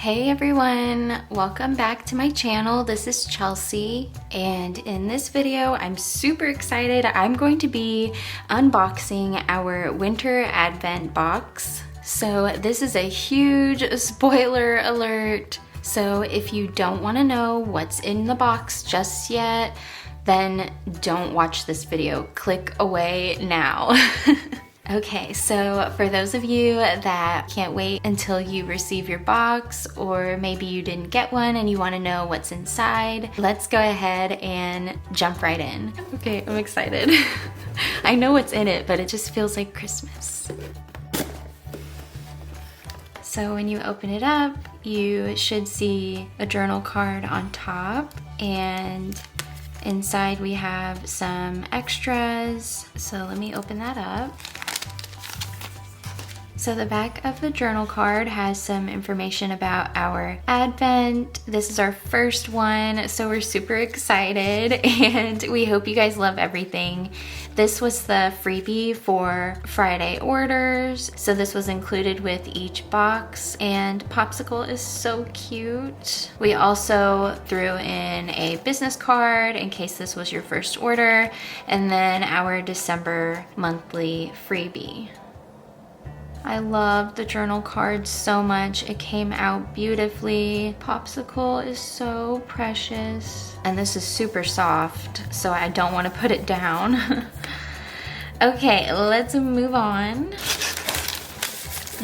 Hey everyone, welcome back to my channel. This is Chelsea, and in this video I'm super excited. I'm going to be unboxing our winter advent box. So this is a huge spoiler alert. So if you don't want to know what's in the box just yet, then don't watch this video. Click away now. Okay, so for those of you that can't wait until you receive your box, or maybe you didn't get one and you want to know what's inside, let's go ahead and jump right in. Okay, I'm excited. I know what's in it, but it just feels like Christmas. So when you open it up, you should see a journal card on top, and inside we have some extras. So let me open that up. So the back of the journal card has some information about our advent. This is our first one, so we're super excited and we hope you guys love everything. This was the freebie for Friday orders. So this was included with each box, and Popsicle is so cute. We also threw in a business card in case this was your first order, and then our December monthly freebie. I love the journal card so much. It came out beautifully. Popsicle is so precious. And this is super soft, so I don't want to put it down. Okay, let's move on.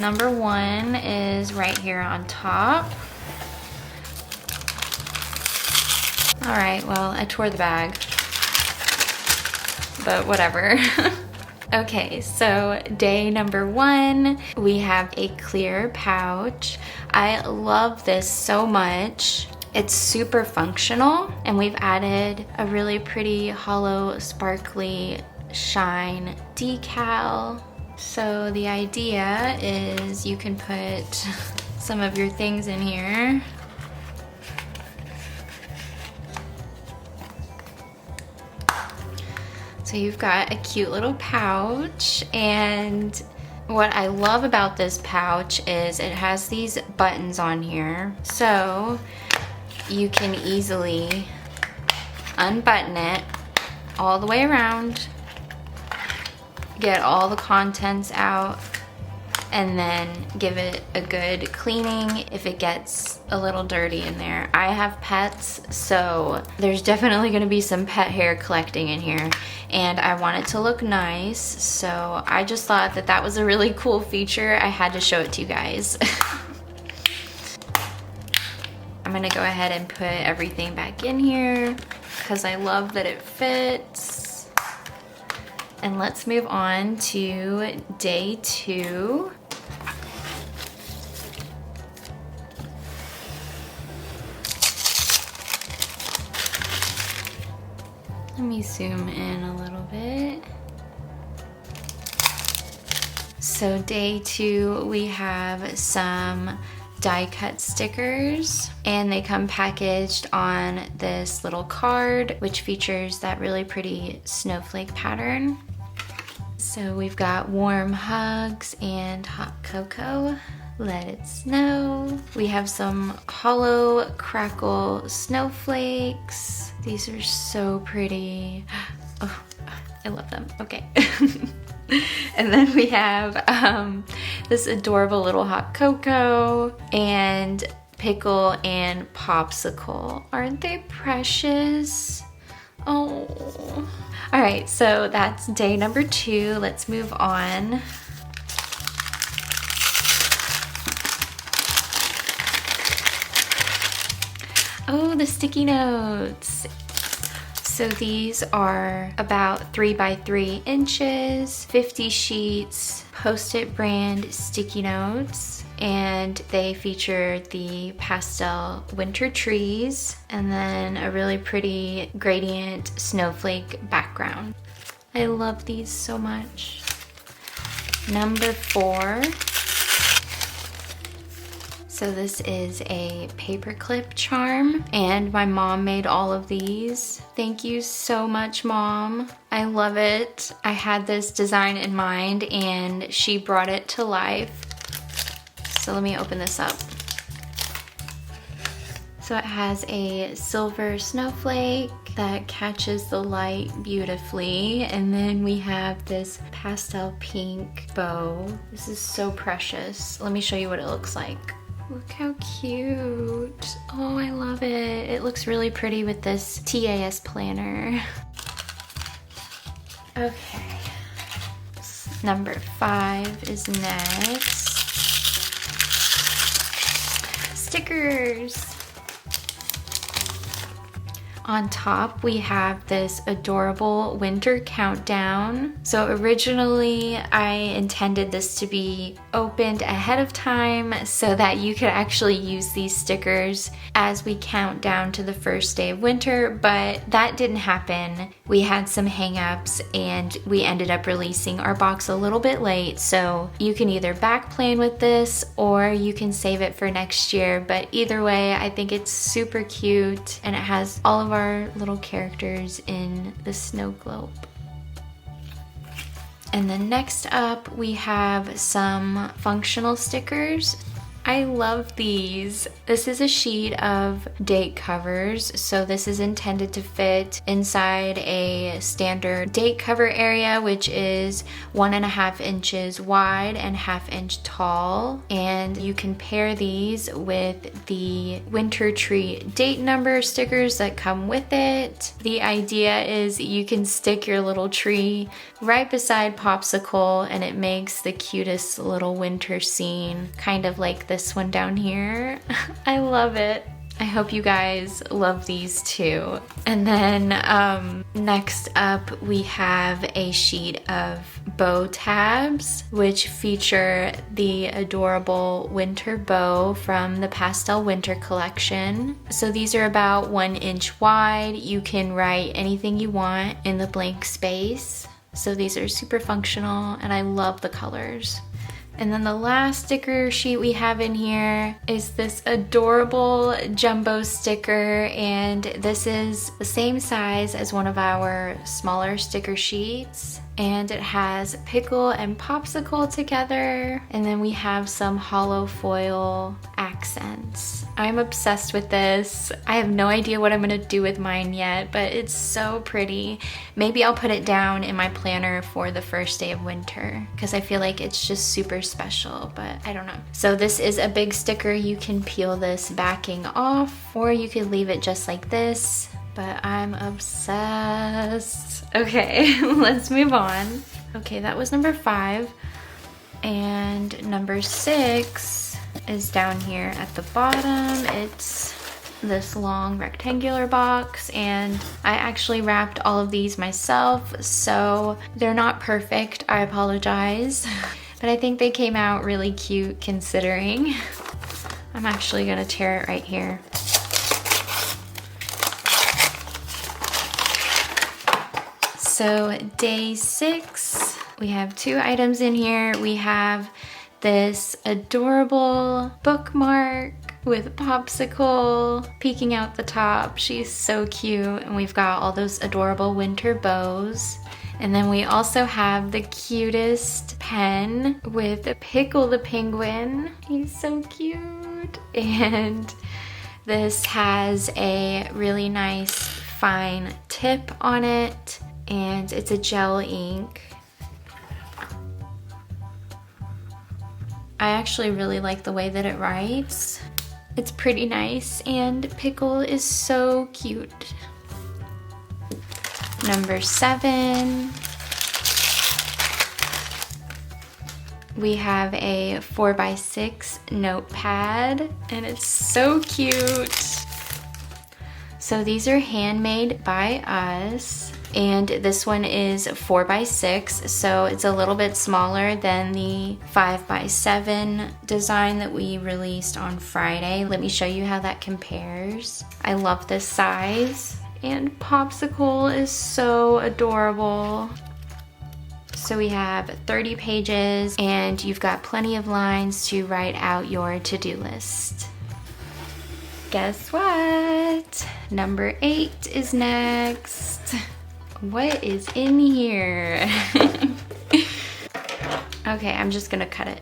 Number one is right here on top. All right, well, I tore the bag, but whatever. Okay, so day number one, we have a clear pouch. I love this so much. It's super functional, and we've added a really pretty hollow, sparkly shine decal. So the idea is you can put some of your things in here. So you've got a cute little pouch, and what I love about this pouch is it has these buttons on here. So you can easily unbutton it all the way around, get all the contents out, and then give it a good cleaning if it gets a little dirty in there. I have pets, so there's definitely gonna be some pet hair collecting in here, and I want it to look nice, so I just thought that that was a really cool feature. I had to show it to you guys. I'm gonna go ahead and put everything back in here because I love that it fits. And let's move on to day two. Let me zoom in a little bit. So day two, we have some die cut stickers, and they come packaged on this little card, which features that really pretty snowflake pattern. So we've got warm hugs and hot cocoa. Let it snow. We have some hollow crackle snowflakes. These are so pretty. Oh, I love them. Okay. And then we have this adorable little hot cocoa and pickle and popsicle. Aren't they precious? Oh. All right, so that's day number two. Let's move on. Oh, the sticky notes. So these are about 3 by 3 inches, 50 sheets, Post-it brand sticky notes, and they feature the pastel winter trees and then a really pretty gradient snowflake background. I love these so much. Number 4. So this is a paperclip charm, and my mom made all of these. Thank you so much, Mom. I love it. I had this design in mind and she brought it to life. So let me open this up. So it has a silver snowflake that catches the light beautifully. And then we have this pastel pink bow. This is so precious. Let me show you what it looks like. Look how cute. Oh, I love it. It looks really pretty with this TAS planner. Okay. Number 5 is next. Stickers. On top, we have this adorable winter countdown. So originally, I intended this to be opened ahead of time so that you could actually use these stickers as we count down to the first day of winter, but that didn't happen. We had some hang-ups and we ended up releasing our box a little bit late, so you can either back plan with this or you can save it for next year, but either way, I think it's super cute and it has all of our little characters in the snow globe. And then next up, we have some functional stickers. I love these. This is a sheet of date covers. So this is intended to fit inside a standard date cover area, which is 1.5 inches wide and 1/2 inch tall. And you can pair these with the winter tree date number stickers that come with it. The idea is you can stick your little tree right beside Popsicle and it makes the cutest little winter scene, kind of like this one down here. I love it. I hope you guys love these too. And then next up we have a sheet of bow tabs which feature the adorable winter bow from the Pastel Winter collection. So these are about 1 inch wide. You can write anything you want in the blank space. So these are super functional and I love the colors. And then the last sticker sheet we have in here is this adorable jumbo sticker, and this is the same size as one of our smaller sticker sheets. And it has Pickle and Popsicle together. And then we have some hollow foil accents. I'm obsessed with this. I have no idea what I'm gonna do with mine yet, but it's so pretty. Maybe I'll put it down in my planner for the first day of winter because I feel like it's just super special, but I don't know. So this is a big sticker. You can peel this backing off or you could leave it just like this. But I'm obsessed. Okay, let's move on. Okay, that was number 5. And number 6 is down here at the bottom. It's this long rectangular box, and I actually wrapped all of these myself, so they're not perfect. I apologize. But I think they came out really cute considering. I'm actually gonna tear it right here. So day 6, we have 2 items in here. We have this adorable bookmark with Popsicle peeking out the top. She's so cute. And we've got all those adorable winter bows. And then we also have the cutest pen with Pickle the penguin. He's so cute. And this has a really nice fine tip on it. And it's a gel ink. I actually really like the way that it writes. It's pretty nice, and Pickle is so cute. Number 7. We have a 4x6 notepad, and it's so cute. So these are handmade by us. And this one is 4x6, so it's a little bit smaller than the 5x7 design that we released on Friday. Let me show you how that compares. I love this size, and Popsicle is so adorable. So we have 30 pages, and you've got plenty of lines to write out your to-do list. Guess what? Number 8 is next. What is in here? Okay, I'm just gonna cut it.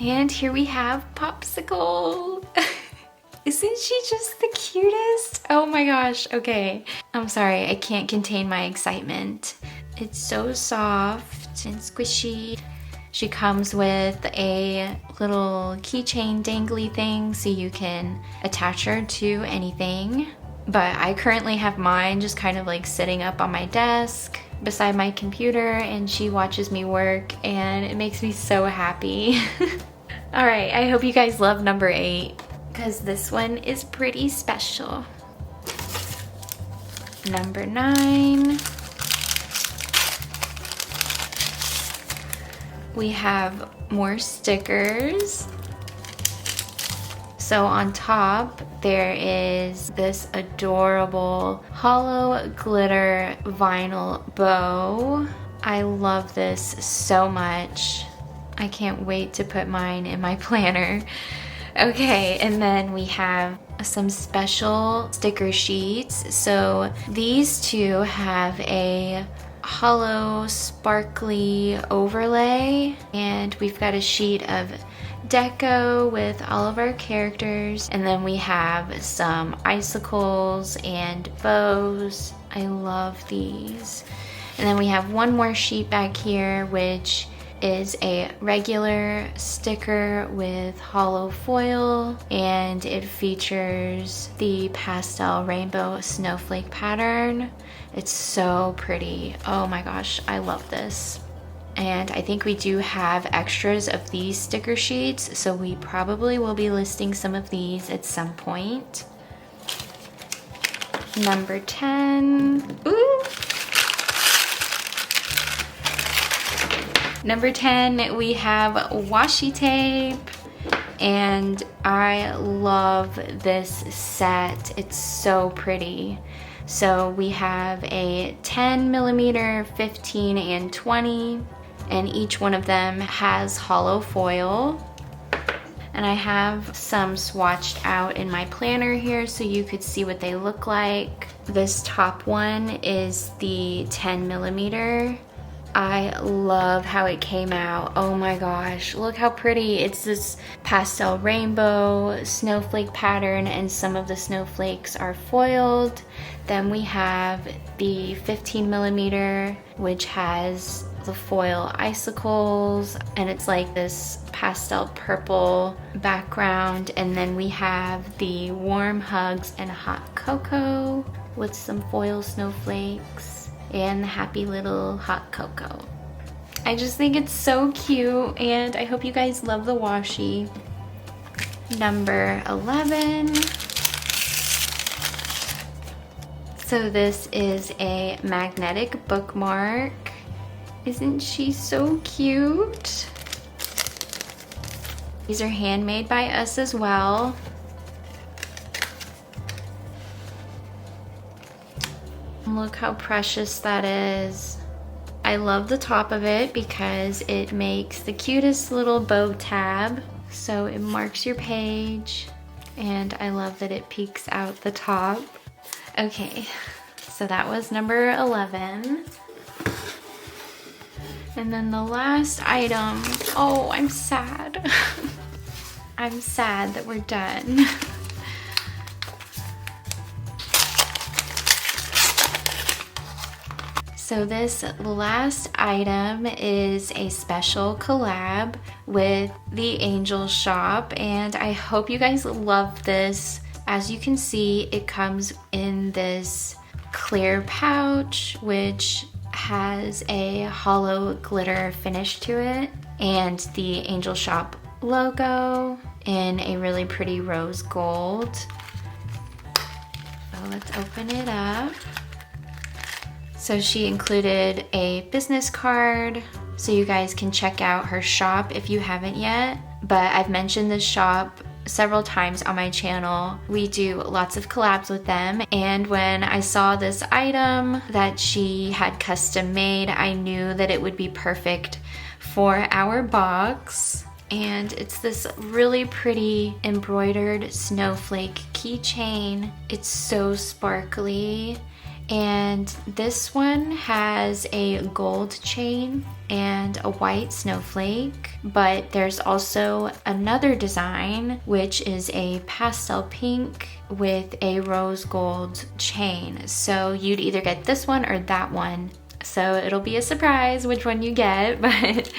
And here we have Popsicle. Isn't she just the cutest? Oh my gosh, okay. I'm sorry, I can't contain my excitement. It's so soft and squishy. She comes with a little keychain dangly thing so you can attach her to anything. But I currently have mine just kind of like sitting up on my desk beside my computer, and she watches me work and it makes me so happy. All right, I hope you guys love number 8 because this one is pretty special. Number 9. We have more stickers. So on top, there is this adorable hollow glitter vinyl bow. I love this so much. I can't wait to put mine in my planner. Okay, and then we have some special sticker sheets. So these two have a hollow sparkly overlay, and we've got a sheet of deco with all of our characters, and then we have some icicles and bows. I love these. And then we have one more sheet back here, which is a regular sticker with hollow foil, and it features the pastel rainbow snowflake pattern. It's so pretty. Oh my gosh, I love this. And I think we do have extras of these sticker sheets, so we probably will be listing some of these at some point. Number 10. Ooh! Number 10, we have washi tape, and I love this set. It's so pretty. So we have a 10 millimeter, 15, and 20, and each one of them has hollow foil. And I have some swatched out in my planner here so you could see what they look like. This top one is the 10 millimeter. I love how it came out. Oh my gosh, look how pretty. It's this pastel rainbow snowflake pattern, and some of the snowflakes are foiled. Then we have the 15 millimeter, which has the foil icicles, and it's like this pastel purple background. And then we have the warm hugs and hot cocoa with some foil snowflakes and the happy little hot cocoa. I just think it's so cute, and I hope you guys love the washi. Number 11. So this is a magnetic bookmark. Isn't she so cute? These are handmade by us as well. Look how precious that is. I love the top of it because it makes the cutest little bow tab. So it marks your page, and I love that it peeks out the top. Okay, so that was number 11. And then the last item, oh, I'm sad. I'm sad that we're done. So this last item is a special collab with the Angel Shop, and I hope you guys love this. As you can see, it comes in this clear pouch, which has a hollow glitter finish to it, and the Angel Shop logo in a really pretty rose gold. So let's open it up. So she included a business card, so you guys can check out her shop if you haven't yet. But I've mentioned this shop several times on my channel. We do lots of collabs with them, and when I saw this item that she had custom made, I knew that it would be perfect for our box. And it's this really pretty embroidered snowflake keychain. It's so sparkly, And this one has a gold chain and a white snowflake, but there's also another design which is a pastel pink with a rose gold chain. So you'd either get this one or that one. So it'll be a surprise which one you get, but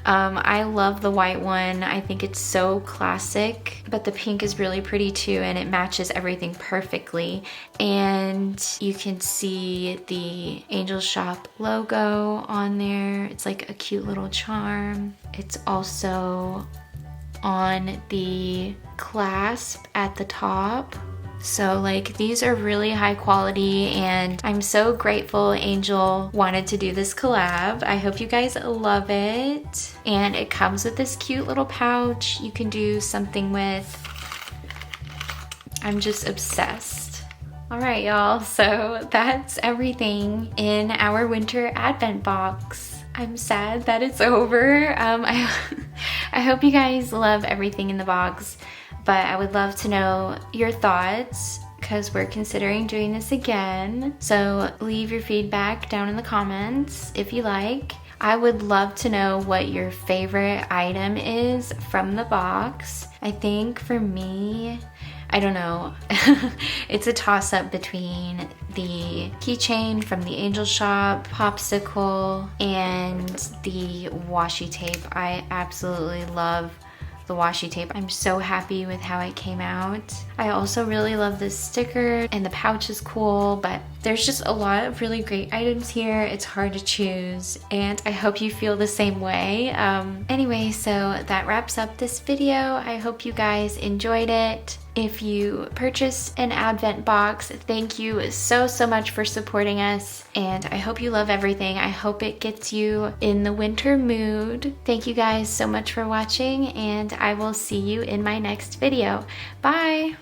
I love the white one. I think it's so classic, but the pink is really pretty too, and it matches everything perfectly. And you can see the Angel Shop logo on there. It's like a cute little charm. It's also on the clasp at the top. So like these are really high quality, and I'm so grateful Angel wanted to do this collab. I hope you guys love it. And it comes with this cute little pouch you can do something with. I'm just obsessed. All right, y'all, so that's everything in our winter advent box. I'm sad that it's over. I hope you guys love everything in the box. But I would love to know your thoughts because we're considering doing this again. So leave your feedback down in the comments if you like. I would love to know what your favorite item is from the box. I think for me, I don't know, it's a toss-up between the keychain from the Angel Shop, popsicle, and the washi tape. I absolutely love the washi tape. I'm so happy with how it came out. I also really love this sticker, and the pouch is cool, but there's just a lot of really great items here. It's hard to choose, and I hope you feel the same way. Anyway, so that wraps up this video. I hope you guys enjoyed it. If you purchased an advent box, thank you so much for supporting us, and I hope you love everything. I hope it gets you in the winter mood. Thank you guys so much for watching, and I will see you in my next video. Bye!